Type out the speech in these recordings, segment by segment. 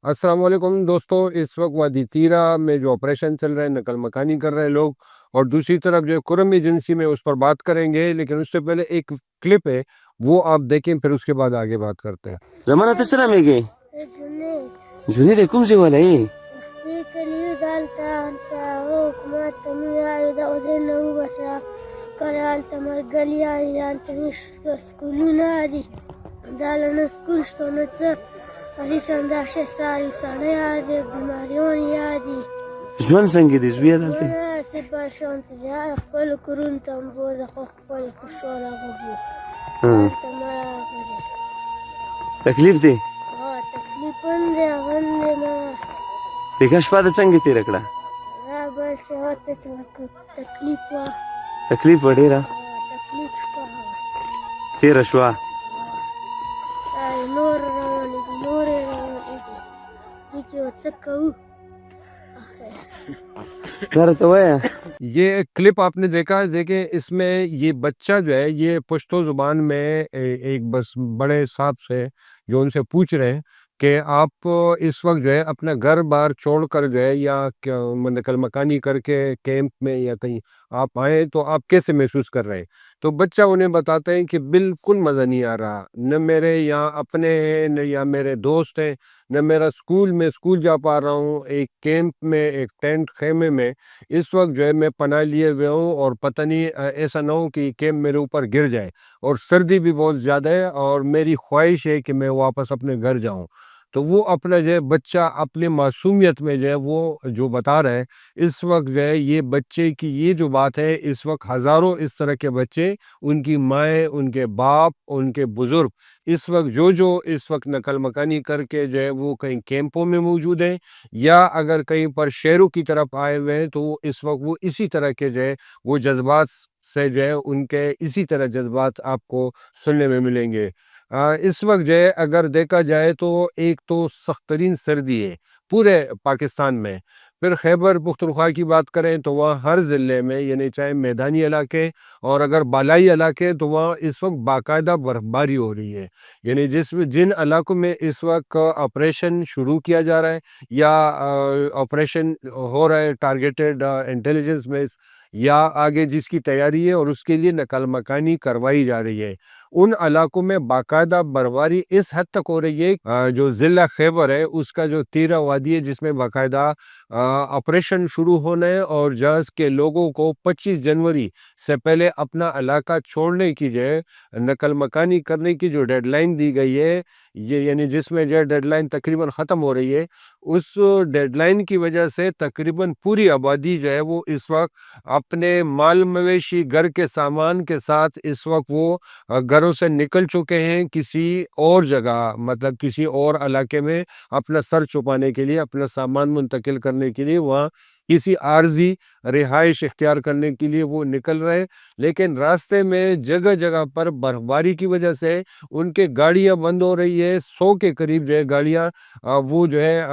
السلام علیکم دوستو، اس وقت وادی تیرا میں جو آپریشن چل رہا ہے، نقل مکانی کر رہے ہیں لوگ، اور دوسری طرف جو کرم ایجنسی میں اس پر بات کریں گے، لیکن اس سے پہلے ایک کلپ ہے وہ آپ دیکھیں، پھر اس کے بعد آگے بات کرتے ہیں۔ زمانہ تسرا میگے جونی دے کم سے والا ہے Fikali dalta anta o kuma tamuya ida odena ubasa karal tamar galia dalta nish skuluna di dalana skul shtonatsa ali sandashe sari sana yadi bimarion yadi جوان سنگی دے زویا دلتے وانا سبا شانت ya khpal kurun tamboza khpal khushora gobu dalta mara gade تکلیف دے taklifan de avande ma دیکھا شپا دا سنگی تے رکڑا رابر شهوت تکلیف وا تکلیف وڑے را تکلیف شپه تیرا شوا نور روانی دی نور روانی دی دیکی و چکو دارا تو ہے یہ کلپ آپ نے دیکھا، دیکھیں اس میں یہ بچہ جو ہے یہ پشتو زبان میں ایک بس بڑے صاحب سے جو ان سے پوچھ رہے ہیں کہ آپ اس وقت جو ہے اپنا گھر بار چھوڑ کر جو ہے یا نقل مکانی کر کے کیمپ میں یا کہیں آپ آئیں تو آپ کیسے محسوس کر رہے ہیں؟ تو بچہ انہیں بتاتے ہیں کہ بالکل مزہ نہیں آ رہا، نہ میرے یہاں اپنے ہیں نہ یا میرے دوست ہیں، نہ میرا اسکول جا پا رہا ہوں، ایک کیمپ میں ایک ٹینٹ خیمے میں اس وقت جو ہے میں پناہ لیے ہوئے ہوں، اور پتہ نہیں ایسا نہ ہو کہ یہ کیمپ میرے اوپر گر جائے، اور سردی بھی بہت زیادہ ہے، اور میری خواہش ہے کہ میں واپس اپنے گھر جاؤں۔ تو وہ اپنا جو ہے بچہ اپنے معصومیت میں جو ہے وہ جو بتا رہا ہے، اس وقت جو ہے یہ بچے کی یہ جو بات ہے، اس وقت ہزاروں اس طرح کے بچے، ان کی مائیں، ان کے باپ، ان کے بزرگ اس وقت جو اس وقت نقل مکانی کر کے جو ہے وہ کہیں کیمپوں میں موجود ہیں، یا اگر کہیں پر شہروں کی طرف آئے ہوئے ہیں، تو اس وقت وہ اسی طرح کے جو ہے وہ جذبات سے جو ہے ان کے اسی طرح جذبات آپ کو سننے میں ملیں گے۔ اس وقت جو ہے اگر دیکھا جائے تو ایک تو سخت ترین سردی ہے پورے پاکستان میں، پھر خیبر پختونخوا کی بات کریں تو وہاں ہر ضلع میں، یعنی چاہے میدانی علاقے اور اگر بالائی علاقے، تو وہاں اس وقت باقاعدہ برف باری ہو رہی ہے، یعنی جن علاقوں میں اس وقت آپریشن شروع کیا جا رہا ہے یا آپریشن ہو رہا ہے ٹارگیٹڈ انٹیلیجنس بیس، یا آگے جس کی تیاری ہے اور اس کے لیے نقل مکانی کروائی جا رہی ہے، ان علاقوں میں باقاعدہ برفباری اس حد تک ہو رہی ہے، جو ضلع خیبر ہے اس کا جو تیرا وادی ہے، جس میں باقاعدہ آپریشن شروع ہونا ہے، اور جہاز کے لوگوں کو 25 جنوری سے پہلے اپنا علاقہ چھوڑنے کی جو ہے نقل مکانی کرنے کی جو ڈیڈ لائن دی گئی ہے، یہ یعنی جس میں جو ڈیڈ لائن تقریباً ختم ہو رہی ہے، اس ڈیڈ لائن کی وجہ سے تقریباً پوری آبادی جو ہے وہ اس وقت اپنے مال مویشی گھر کے سامان کے ساتھ اس وقت وہ گھروں سے نکل چکے ہیں، کسی اور جگہ مطلب کسی اور علاقے میں اپنا سر چھپانے کے لیے، اپنا سامان منتقل کرنے کے لیے، وہاں کسی عارضی رہائش اختیار کرنے کے لیے وہ نکل رہے، لیکن راستے میں جگہ جگہ پر برفباری کی وجہ سے ان کے گاڑیاں بند ہو رہی ہے، 100 کے قریب جو ہے گاڑیاں وہ جو ہے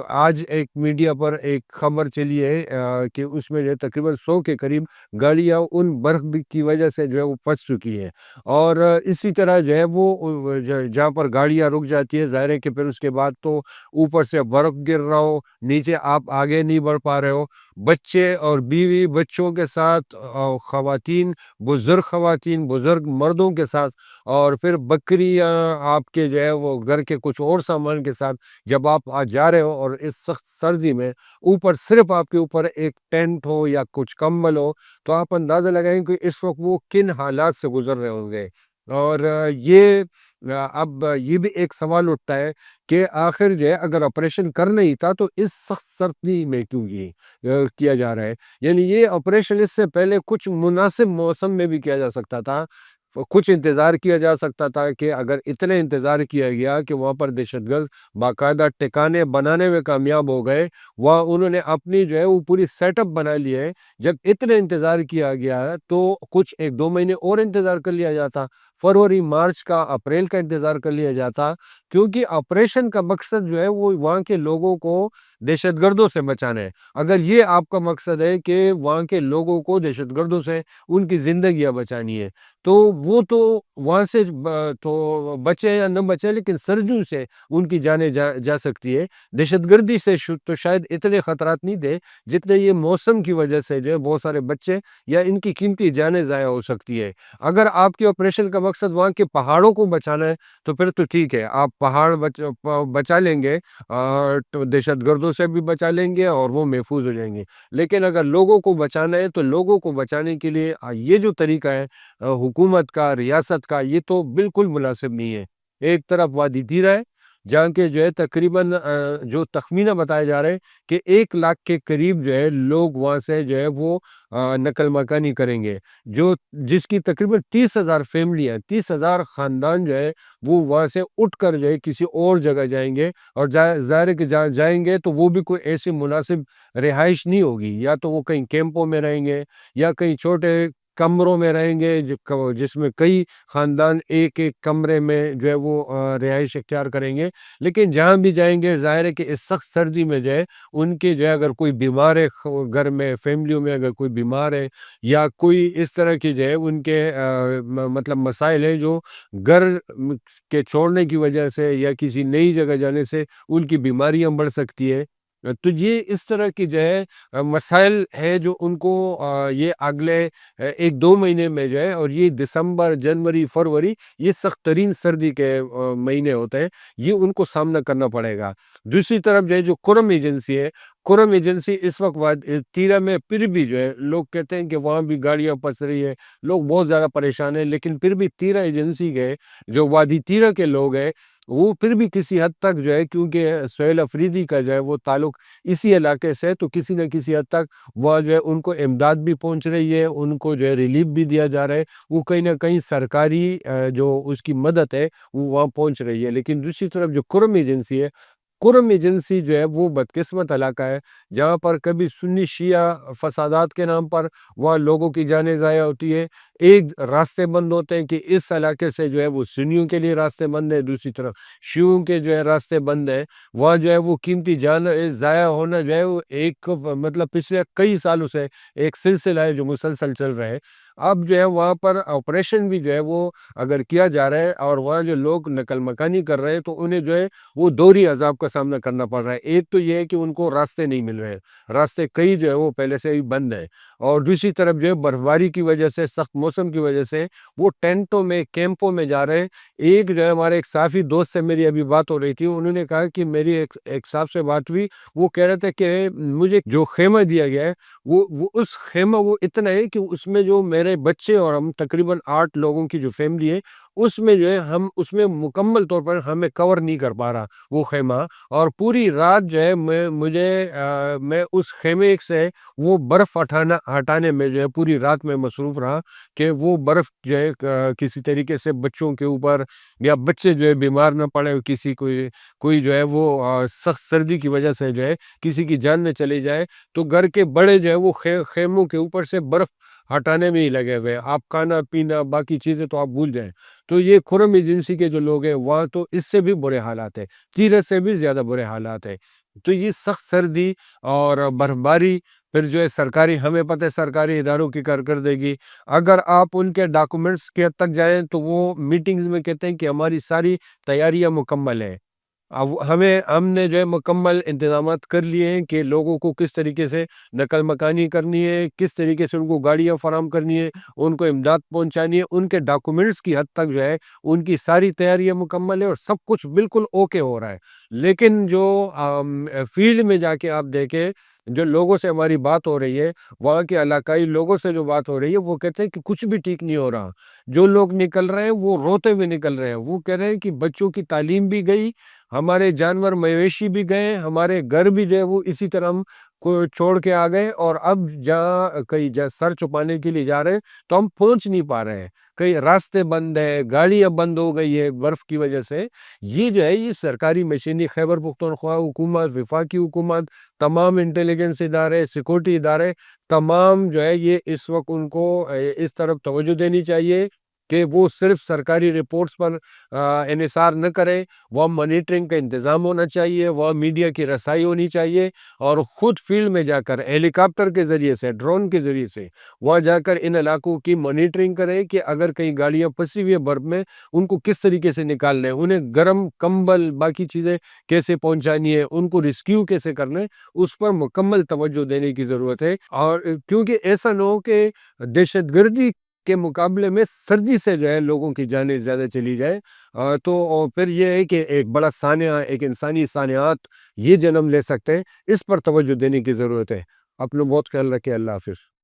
آج ایک میڈیا پر ایک خبر چلی ہے کہ اس میں جو ہے تقریباً 100 کے قریب گاڑیاں ان برف کی وجہ سے جو ہے وہ پھنس چکی ہے، اور اسی طرح جو ہے وہ جہاں پر گاڑیاں رک جاتی ہے، ظاہر ہے کہ پھر اس کے بعد تو اوپر سے برف گر رہا ہو، نیچے آپ آگے نہیں بڑھ پا رہے ہو، بچے اور بیوی بچوں کے ساتھ، خواتین بزرگ مردوں کے ساتھ، اور پھر بکریاں آپ کے جو ہے وہ گھر کے کچھ اور سامان کے ساتھ جب آپ جا رہے ہو، اور اس سخت سردی میں اوپر صرف آپ کے اوپر ایک ٹینٹ ہو یا کچھ کمبل ہو، تو آپ اندازہ لگائیں کہ اس وقت وہ کن حالات سے گزر رہے ہوں گے۔ اور یہ اب یہ بھی ایک سوال اٹھتا ہے کہ آخر جو ہے اگر آپریشن کرنا ہی تھا تو اس سخت سردی میں کیوں کیا جا رہا ہے؟ یعنی یہ آپریشن اس سے پہلے کچھ مناسب موسم میں بھی کیا جا سکتا تھا، کچھ انتظار کیا جا سکتا تھا، کہ اگر اتنا انتظار کیا گیا کہ وہاں پر دہشت گرد باقاعدہ ٹھکانے بنانے میں کامیاب ہو گئے، وہاں انہوں نے اپنی جو ہے وہ پوری سیٹ اپ بنا لی ہے، جب اتنا انتظار کیا گیا تو کچھ 1-2 مہینے اور انتظار کر لیا جاتا، فروری مارچ کا اپریل کا انتظار کر لیا جاتا، کیونکہ آپریشن کا مقصد جو ہے وہ وہاں کے لوگوں کو دہشت گردوں سے بچانا ہے۔ اگر یہ آپ کا مقصد ہے کہ وہاں کے لوگوں کو دہشت گردوں سے ان کی زندگیاں بچانی ہے، تو وہ تو وہاں سے تو بچے یا نہ بچے، لیکن سردیوں سے ان کی جانیں جا سکتی ہے۔ دہشت گردی سے تو شاید اتنے خطرات نہیں تھے جتنے یہ موسم کی وجہ سے جو ہے بہت سارے بچے یا ان کی قیمتی جانیں ضائع ہو سکتی ہے۔ اگر آپ کے آپریشن کا مقصد وہاں کے پہاڑوں کو بچانا ہے تو پھر تو ٹھیک ہے، آپ پہاڑ بچا لیں گے، تو دہشت گردوں سے بھی بچا لیں گے اور وہ محفوظ ہو جائیں گے۔ لیکن اگر لوگوں کو بچانا ہے تو لوگوں کو بچانے کے لیے یہ جو طریقہ ہے حکومت کا، ریاست کا، یہ تو بالکل مناسب نہیں ہے۔ ایک طرف وادی تیرہ ہے جہاں کے جو ہے تقریباً جو تخمینہ بتائے جا رہے ہیں کہ 1 لاکھ کے قریب جو ہے لوگ وہاں سے جو ہے وہ نقل مکانی کریں گے، جس کی تقریباً 30,000 فیملیاں، 30,000 خاندان جو ہے وہ وہاں سے اٹھ کر جو ہے کسی اور جگہ جائیں گے، اور ظاہر ہے کہ جائیں گے تو وہ بھی کوئی ایسی مناسب رہائش نہیں ہوگی، یا تو وہ کہیں کیمپوں میں رہیں گے یا کہیں چھوٹے کمروں میں رہیں گے جس میں کئی خاندان ایک ایک کمرے میں جو ہے وہ رہائش اختیار کریں گے۔ لیکن جہاں بھی جائیں گے ظاہر ہے کہ اس سخت سردی میں جو ہے ان کے جو ہے اگر کوئی بیمار ہے گھر میں، فیملیوں میں اگر کوئی بیمار ہے یا کوئی اس طرح کی جو ہے ان کے مطلب مسائل ہیں جو گھر کے چھوڑنے کی وجہ سے یا کسی نئی جگہ جانے سے ان کی بیماریاں بڑھ سکتی ہے، تو یہ اس طرح کی جو ہے مسائل ہے جو ان کو یہ اگلے 1-2 مہینے میں جو ہے، اور یہ دسمبر، جنوری، فروری، یہ سخت ترین سردی کے مہینے ہوتے ہیں، یہ ان کو سامنا کرنا پڑے گا۔ دوسری طرف جو ہے جو کرم ایجنسی ہے، کرم ایجنسی اس وقت تیرہ میں پھر بھی جو ہے لوگ کہتے ہیں کہ وہاں بھی گاڑیاں پس رہی ہے، لوگ بہت زیادہ پریشان ہیں، لیکن پھر بھی تیرہ ایجنسی کے جو وادی تیرہ کے لوگ ہیں وہ پھر بھی کسی حد تک جو ہے، کیونکہ سہیل افریدی کا جو ہے وہ تعلق اسی علاقے سے، تو کسی نہ کسی حد تک وہ جو ہے ان کو امداد بھی پہنچ رہی ہے، ان کو جو ہے ریلیف بھی دیا جا رہا ہے، وہ کہیں نہ کہیں سرکاری جو اس کی مدد ہے وہ وہاں پہنچ رہی ہے۔ لیکن دوسری طرف جو کرم ایجنسی ہے، کرم ایجنسی جو ہے وہ بدقسمت علاقہ ہے جہاں پر کبھی سنی شیعہ فسادات کے نام پر وہاں لوگوں کی جانیں ضائع ہوتی ہے، ایک راستے بند ہوتے ہیں کہ اس علاقے سے جو ہے وہ سنیوں کے لیے راستے بند ہے، دوسری طرف شیعوں کے جو ہے راستے بند ہے، وہاں جو ہے وہ قیمتی جان ضائع ہونا جو ہے وہ ایک مطلب پچھلے کئی سالوں سے ایک سلسلہ ہے جو مسلسل چل رہا ہے۔ اب جو ہے وہاں پر آپریشن بھی جو ہے وہ اگر کیا جا رہا ہے اور وہاں جو لوگ نقل مکانی کر رہے ہیں تو انہیں جو ہے وہ دوہری عذاب کا سامنا کرنا پڑ رہا ہے۔ ایک تو یہ ہے کہ ان کو راستے نہیں مل رہے، راستے کئی جو ہے وہ پہلے سے ہی بند ہیں، اور دوسری طرف جو ہے برف باری کی وجہ سے، سخت موسم کی وجہ سے وہ ٹینٹوں میں، کیمپوں میں جا رہے ہیں۔ ایک جو ہے ہمارے ایک صحافی دوست سے میری ابھی بات ہو رہی تھی، انہوں نے کہا کہ میری ایک صاحب سے بات ہوئی، وہ کہہ رہے تھے کہ مجھے جو خیمہ دیا گیا ہے وہ اس خیمہ وہ اتنا ہے کہ اس میں جو میرے بچے اور ہم تقریباً 8 لوگوں کی جو فیملی ہے اس میں جو ہے ہم اس میں مکمل طور پر ہمیں کور نہیں کر پا رہا وہ خیمہ، اور پوری رات جو ہے میں اس خیمے سے وہ برف ہٹانے میں جو ہے پوری رات میں مصروف رہا کہ وہ برف جو ہے کسی طریقے سے بچوں کے اوپر یا بچے جو ہے بیمار نہ پڑے، کسی کوئی جو ہے وہ سخت سردی کی وجہ سے جو ہے کسی کی جان نہ چلی جائے، تو گھر کے بڑے جو ہے وہ خیموں کے اوپر سے برف ہٹانے میں ہی لگے ہوئے، آپ کھانا پینا باقی چیزیں تو آپ بھول جائیں۔ تو یہ خرم ایجنسی کے جو لوگ ہیں وہاں تو اس سے بھی برے حالات ہیں، تیرہ سے بھی زیادہ برے حالات ہیں۔ تو یہ سخت سردی اور برف باری، پھر جو ہے سرکاری، ہمیں پتہ ہے سرکاری اداروں کی کارکردگی، اگر آپ ان کے ڈاکومنٹس کے حد تک جائیں تو وہ میٹنگز میں کہتے ہیں کہ ہماری ساری تیاریاں مکمل ہیں، اب ہم نے جو ہے مکمل انتظامات کر لیے ہیں کہ لوگوں کو کس طریقے سے نقل مکانی کرنی ہے، کس طریقے سے ان کو گاڑیاں فراہم کرنی ہے، ان کو امداد پہنچانی ہے، ان کے ڈاکومنٹس کی حد تک جو ہے ان کی ساری تیاریاں مکمل ہیں اور سب کچھ بالکل اوکے ہو رہا ہے۔ لیکن جو فیلڈ میں جا کے آپ دیکھیں، جو لوگوں سے ہماری بات ہو رہی ہے، وہاں کے علاقائی لوگوں سے جو بات ہو رہی ہے، وہ کہتے ہیں کہ کچھ بھی ٹھیک نہیں ہو رہا، جو لوگ نکل رہے ہیں وہ روتے ہوئے نکل رہے ہیں، وہ کہہ رہے ہیں کہ بچوں کی تعلیم بھی گئی، ہمارے جانور مویشی بھی گئے، ہمارے گھر بھی جو ہے وہ اسی طرح ہم کو چھوڑ کے آ گئے، اور اب کہیں سر چھپانے کے لیے جا رہے ہیں تو ہم پہنچ نہیں پا رہے ہیں، کئی راستے بند ہیں، گاڑیاں بند ہو گئی ہے برف کی وجہ سے۔ یہ جو ہے یہ سرکاری مشینی، خیبر پختونخوا حکومت، وفاقی حکومت، تمام انٹیلیجنس ادارے، سیکورٹی ادارے، تمام جو ہے یہ اس وقت ان کو اس طرف توجہ دینی چاہیے کہ وہ صرف سرکاری رپورٹس پر انحصار نہ کرے، وہ مانیٹرنگ کا انتظام ہونا چاہیے، وہ میڈیا کی رسائی ہونی چاہیے، اور خود فیلڈ میں جا کر ہیلی کاپٹر کے ذریعے سے، ڈرون کے ذریعے سے وہاں جا کر ان علاقوں کی مانیٹرنگ کرے کہ اگر کہیں گاڑیاں پھنسی ہوئی ہیں برف میں، ان کو کس طریقے سے نکالنا ہے، انہیں گرم کمبل باقی چیزیں کیسے پہنچانی ہے، ان کو ریسکیو کیسے کرنا ہے، اس پر مکمل توجہ دینے کی ضرورت ہے۔ اور کیونکہ ایسا نہ ہو کہ دہشت گردی کے مقابلے میں سردی سے جو ہے لوگوں کی جانیں زیادہ چلی جائے، تو پھر یہ ہے کہ ایک بڑا سانحہ، ایک انسانی سانحات یہ جنم لے سکتے ہیں، اس پر توجہ دینے کی ضرورت ہے۔ اپنا بہت خیال رکھیں۔ اللہ حافظ۔